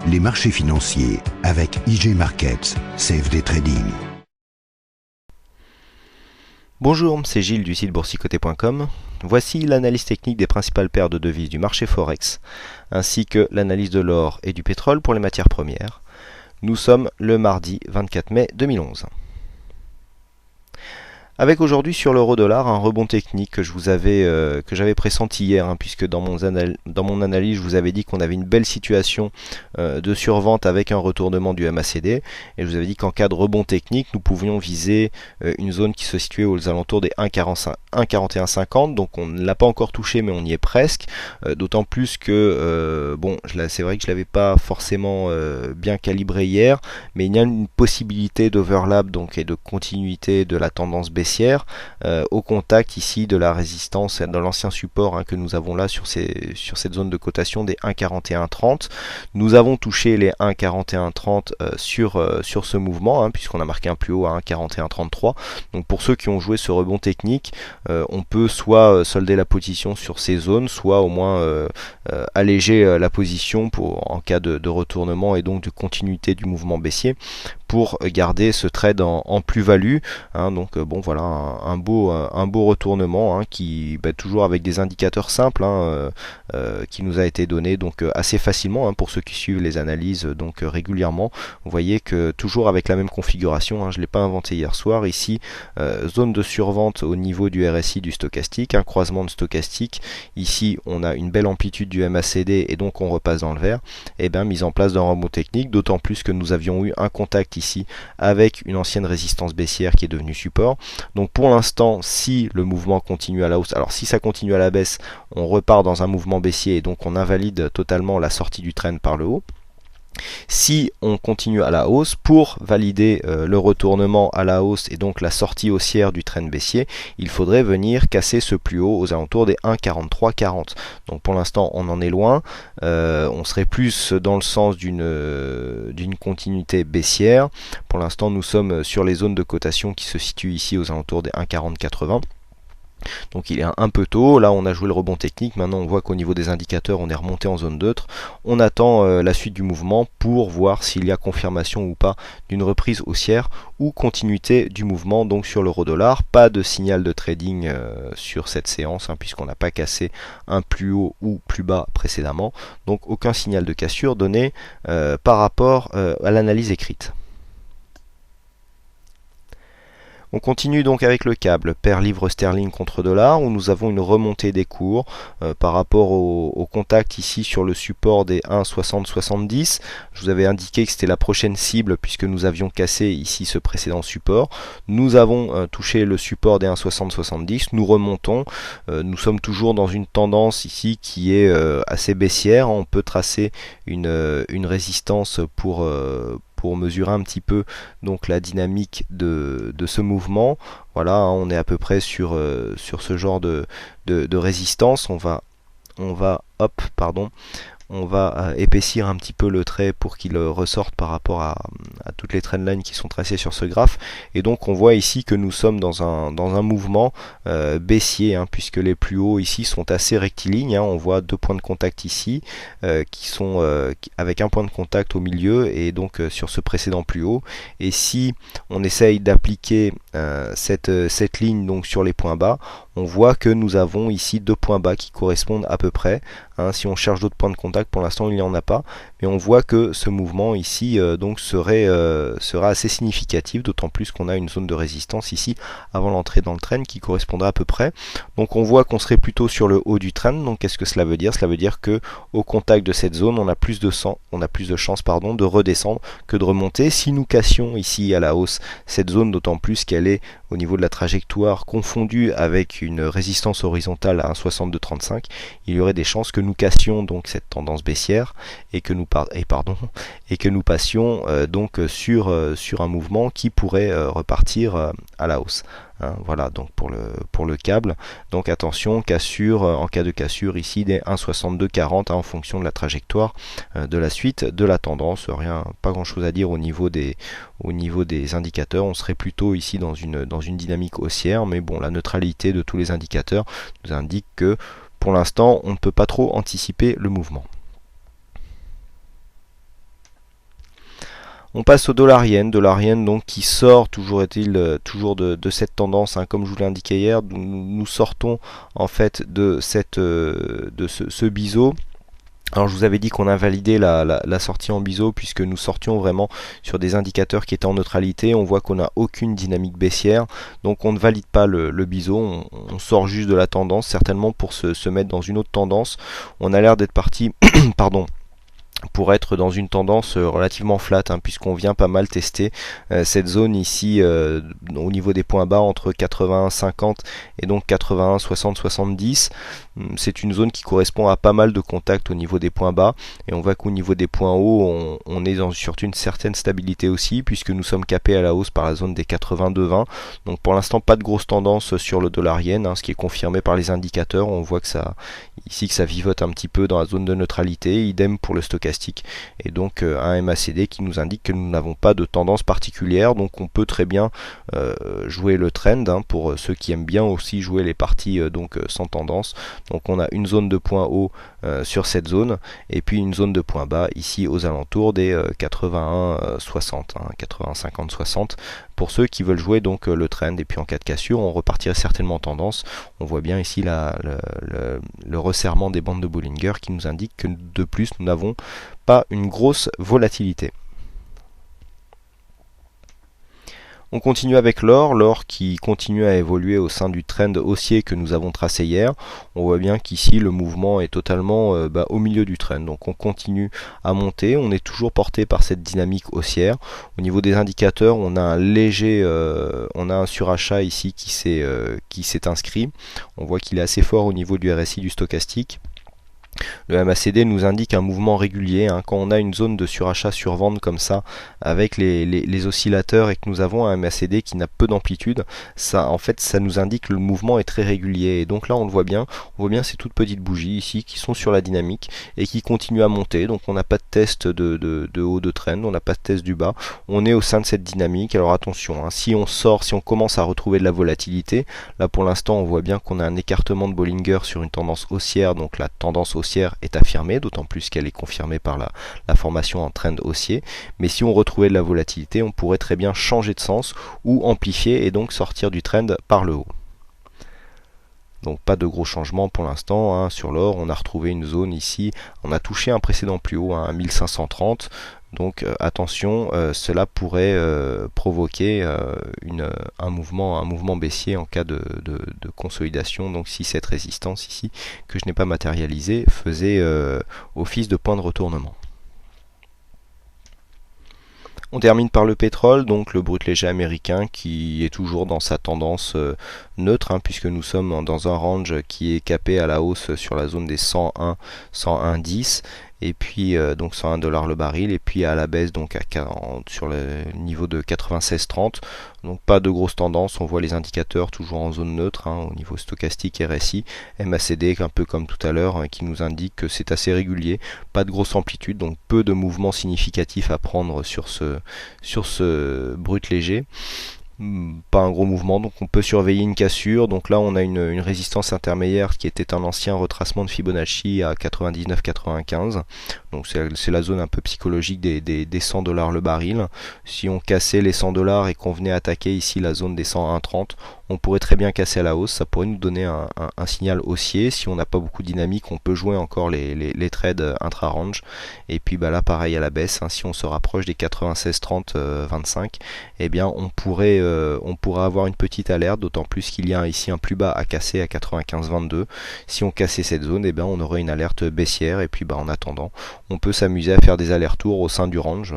Les marchés financiers avec IG Markets, CFD Trading. Bonjour, c'est Gilles du site boursicoté.com. Voici l'analyse technique des principales paires de devises du marché Forex, ainsi que l'analyse de l'or et du pétrole pour les matières premières. Nous sommes le mardi 24 mai 2011. Avec aujourd'hui sur l'euro-dollar un rebond technique que j'avais pressenti hier, puisque dans mon analyse je vous avais dit qu'on avait une belle situation de survente avec un retournement du MACD, et je vous avais dit qu'en cas de rebond technique nous pouvions viser une zone qui se situait aux alentours des 1,4150, donc on ne l'a pas encore touché mais on y est presque, d'autant plus que c'est vrai que je l'avais pas forcément bien calibré hier, mais il y a une possibilité d'overlap donc et de continuité de la tendance baissière au contact ici de la résistance, de l'ancien support que nous avons là sur cette zone de cotation des 1,4130. Nous avons touché les 1,4130 sur ce mouvement, puisqu'on a marqué un plus haut à 1,4133. Donc pour ceux qui ont joué ce rebond technique, on peut soit solder la position sur ces zones, soit au moins alléger la position en cas de retournement et donc de continuité du mouvement baissier, pour garder ce trade en plus-value. Donc voilà, un beau retournement qui toujours avec des indicateurs simples qui nous a été donné donc assez facilement pour ceux qui suivent les analyses donc régulièrement. Vous voyez que toujours avec la même configuration, je ne l'ai pas inventé hier soir, ici zone de survente au niveau du RSI du stochastique, un croisement de stochastique, ici on a une belle amplitude du MACD et donc on repasse dans le vert, et bien mise en place d'un rebond technique, d'autant plus que nous avions eu un contact ici avec une ancienne résistance baissière qui est devenue support. Donc pour l'instant, si le mouvement continue à la hausse, alors si ça continue à la baisse, on repart dans un mouvement baissier et donc on invalide totalement la sortie du trend par le haut. Si on continue à la hausse, pour valider le retournement à la hausse et donc la sortie haussière du trend baissier, il faudrait venir casser ce plus haut aux alentours des 1,4340. Donc pour l'instant on en est loin, on serait plus dans le sens d'une continuité baissière. Pour l'instant nous sommes sur les zones de cotation qui se situent ici aux alentours des 1,4080. Donc il est un peu tôt, là on a joué le rebond technique, maintenant on voit qu'au niveau des indicateurs on est remonté en zone neutre. On attend la suite du mouvement pour voir s'il y a confirmation ou pas d'une reprise haussière ou continuité du mouvement donc sur l'euro-dollar. Pas de signal de trading sur cette séance puisqu'on n'a pas cassé un plus haut ou plus bas précédemment, donc aucun signal de cassure donné par rapport à l'analyse écrite. On continue donc avec le câble paire livre sterling contre dollar, où nous avons une remontée des cours par rapport au contact ici sur le support des 1,6070. Je vous avais indiqué que c'était la prochaine cible puisque nous avions cassé ici ce précédent support. Nous avons touché le support des 1,6070, nous remontons. Nous sommes toujours dans une tendance ici qui est assez baissière. On peut tracer une résistance pour mesurer un petit peu donc la dynamique de ce mouvement. Voilà, on est à peu près sur ce genre de résistance. On va épaissir un petit peu le trait pour qu'il ressorte par rapport à toutes les trendlines qui sont tracées sur ce graphe, et donc on voit ici que nous sommes dans un mouvement baissier, puisque les plus hauts ici sont assez rectilignes. On voit deux points de contact ici qui sont avec un point de contact au milieu et donc sur ce précédent plus haut, et si on essaye d'appliquer cette ligne donc sur les points bas, on voit que nous avons ici deux points bas qui correspondent à peu près. Si on cherche d'autres points de contact, pour l'instant il n'y en a pas, mais on voit que ce mouvement ici donc sera assez significatif, d'autant plus qu'on a une zone de résistance ici avant l'entrée dans le trend qui correspondra à peu près. Donc on voit qu'on serait plutôt sur le haut du trend. Donc qu'est-ce que cela veut dire? Cela veut dire que au contact de cette zone, on a plus de chances de redescendre que de remonter. Si nous cassions ici à la hausse cette zone, d'autant plus qu'elle est au niveau de la trajectoire confondue avec une résistance horizontale à 1,6235, il y aurait des chances que nous cassions donc cette tendance baissière et que nous passions donc sur un mouvement qui pourrait repartir à la hausse. Voilà donc pour le câble. Donc attention, cassure en cas de cassure ici des 1,6240 en fonction de la trajectoire de la suite de la tendance. Pas grand chose à dire au niveau des indicateurs. On serait plutôt ici dans une dynamique haussière, mais bon, la neutralité de tous les indicateurs nous indique que pour l'instant on ne peut pas trop anticiper le mouvement. On passe au dollar-yen, donc qui sort, toujours est-il, toujours de cette tendance, hein, comme je vous l'ai indiqué hier, nous sortons en fait de ce biseau. Alors je vous avais dit qu'on invalidait la sortie en biseau puisque nous sortions vraiment sur des indicateurs qui étaient en neutralité. On voit qu'on n'a aucune dynamique baissière, donc on ne valide pas le biseau, on sort juste de la tendance, certainement pour se mettre dans une autre tendance. On a l'air d'être parti pardon, pour être dans une tendance relativement flat, hein, puisqu'on vient pas mal tester cette zone ici au niveau des points bas entre 81,50 et donc 81, 60, 70. C'est une zone qui correspond à pas mal de contacts au niveau des points bas, et on voit qu'au niveau des points hauts on est surtout une certaine stabilité aussi, puisque nous sommes capés à la hausse par la zone des 82,20. Donc pour l'instant pas de grosse tendance sur le dollar yen, hein, ce qui est confirmé par les indicateurs. On voit que ça vivote un petit peu dans la zone de neutralité, idem pour le stochastique, et donc un MACD qui nous indique que nous n'avons pas de tendance particulière, donc on peut très bien jouer le trend, hein, pour ceux qui aiment bien aussi jouer les parties sans tendance. Donc on a une zone de point haut sur cette zone, et puis une zone de point bas ici aux alentours des 81 60, hein, 80 50 60 pour ceux qui veulent jouer donc le trend. Et puis en cas de cassure on repartirait certainement en tendance. On voit bien ici le resserrement des bandes de Bollinger qui nous indique que de plus nous n'avons pas une grosse volatilité. On continue avec l'or qui continue à évoluer au sein du trend haussier que nous avons tracé hier. On voit bien qu'ici le mouvement est totalement au milieu du trend, donc on continue à monter, on est toujours porté par cette dynamique haussière. Au niveau des indicateurs, on a un léger, on a un surachat ici qui s'est inscrit. On voit qu'il est assez fort au niveau du RSI du stochastique. Le MACD nous indique un mouvement régulier, hein. Quand on a une zone de surachat survente comme ça avec les oscillateurs et que nous avons un MACD qui n'a peu d'amplitude, ça en fait ça nous indique que le mouvement est très régulier. Et donc là on le voit bien, ces toutes petites bougies ici qui sont sur la dynamique et qui continuent à monter. Donc on n'a pas de test de haut de trend, on n'a pas de test du bas, on est au sein de cette dynamique. Alors attention, hein, si on commence à retrouver de la volatilité, là pour l'instant on voit bien qu'on a un écartement de Bollinger sur une tendance haussière, donc la tendance haussière est affirmée, d'autant plus qu'elle est confirmée par la formation en trend haussier. Mais si on retrouvait de la volatilité, on pourrait très bien changer de sens ou amplifier et donc sortir du trend par le haut. Donc pas de gros changements pour l'instant, hein. Sur l'or, on a retrouvé une zone ici, on a touché un précédent plus haut, hein, à 1530. Donc attention, cela pourrait provoquer un mouvement baissier en cas de consolidation. Donc si cette résistance ici, que je n'ai pas matérialisée, faisait office de point de retournement. On termine par le pétrole, donc le brut léger américain qui est toujours dans sa tendance neutre, hein, puisque nous sommes dans un range qui est capé à la hausse sur la zone des 101,10 et puis donc 101 $ le baril, et puis à la baisse donc sur le niveau de 96,30. Donc pas de grosse tendance, on voit les indicateurs toujours en zone neutre, hein, au niveau stochastique, RSI, MACD un peu comme tout à l'heure, hein, qui nous indique que c'est assez régulier, pas de grosse amplitude, donc peu de mouvements significatifs à prendre sur ce brut léger. Pas un gros mouvement, donc on peut surveiller une cassure. Donc là on a une résistance intermédiaire qui était un ancien retracement de Fibonacci à 99,95. Donc c'est la zone un peu psychologique des 100 $ le baril. Si on cassait les 100 $ et qu'on venait attaquer ici la zone des 101,30, on pourrait très bien casser à la hausse, ça pourrait nous donner un signal haussier. Si on n'a pas beaucoup de dynamique, on peut jouer encore les trades intra-range. Et puis là pareil à la baisse, hein, si on se rapproche des 96,30, 25, eh bien on pourrait avoir une petite alerte, d'autant plus qu'il y a ici un plus bas à casser à 95,22. Si on cassait cette zone, eh bien on aurait une alerte baissière. Et puis en attendant, on peut s'amuser à faire des allers-retours au sein du range.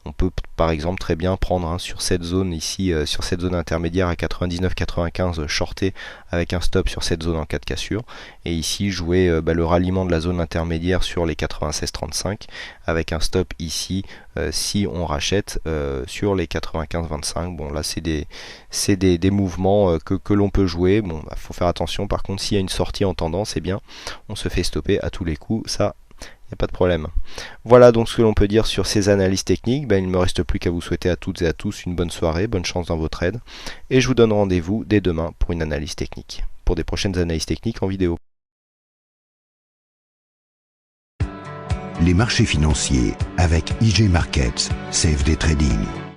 On peut par exemple très bien prendre, hein, sur cette zone ici, sur cette zone intermédiaire à 99,95, shorter avec un stop sur cette zone en cas de cassure, et ici jouer le ralliement de la zone intermédiaire sur les 96,35 avec un stop ici si on rachète sur les 95,25. Bon là c'est des mouvements que l'on peut jouer. Bon, faut faire attention par contre, s'il y a une sortie en tendance, eh bien on se fait stopper à tous les coups, ça il n'y a pas de problème. Voilà donc ce que l'on peut dire sur ces analyses techniques. Il ne me reste plus qu'à vous souhaiter à toutes et à tous une bonne soirée, bonne chance dans vos trades, et je vous donne rendez-vous dès demain pour une analyse technique, pour des prochaines analyses techniques en vidéo. les marchés financiers avec IG Markets, CFD Trading.